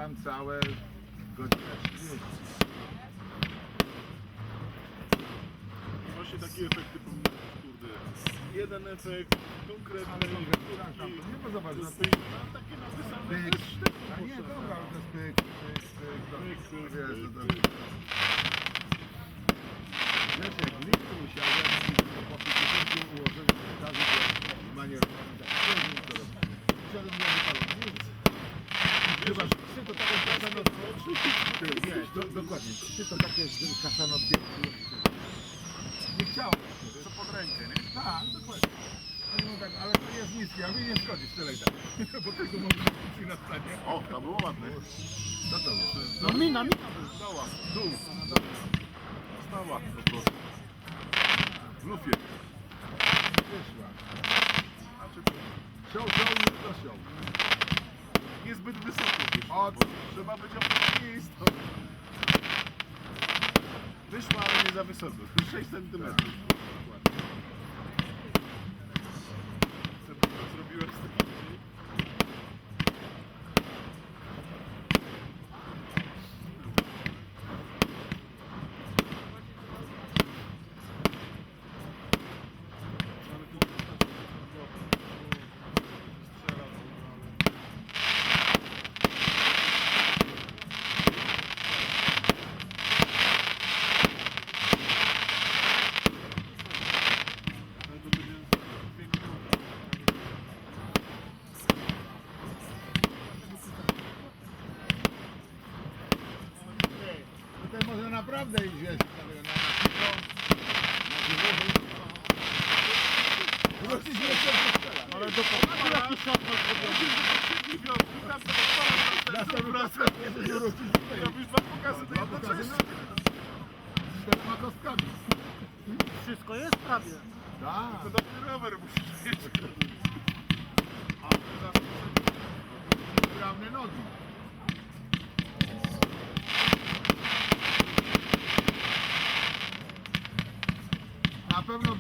tam całe godzinę 30. Właśnie takie efekty powinny być, kurde. Jeden efekt, konkretny. Ale to tam, nie ma zobacz, no Takie napisane, pyk. to jest sztywno A nie, potrzebne. dobra, ale to jest pyk, to Pyk, pyk, wiesz, to pyk, tam. Wiesz, jak listu usiadłem i po 50 ułożeniu pokazu, to manierowałem tak, nie wiem co robić. Usiadłem i nie wypalony, nic. Chyba, że trzy to takie kasanotki. Nie, dokładnie, trzy to takie kasanotki. Nie chciałem. Co pod rękę, nie? Tak, dokładnie. No tak, ale to jest niskie, a mi nie szkodzi tyle i tak. Bo tego można kupić na stanie. O, to było ładne. Co to było? No mina. Stała, dół. Stała po prostu. W lufie. Wyszła. Znaczy, Show, nie to show. niezbyt wysoko wyszło, O, bo trzeba być optymistą. Wyszła, ale nie za wysoko. 6 cm. Zrobiłem z takim dzisiaj. Ale tu strzela, ale to będzie 2 minuty. Tutaj może naprawdę iść, wiesz, na szybko. Wrócić jeszcze do strzela. Ale do pokoju jakiś szat masz zrobiony. Robisz dwa pokazy na Dwa pokazy jednocześnie. z 4 kostkami. Wszystko jest prawie. Tak. To dobry rower musisz mieć. Sprawne nogi. Na pewno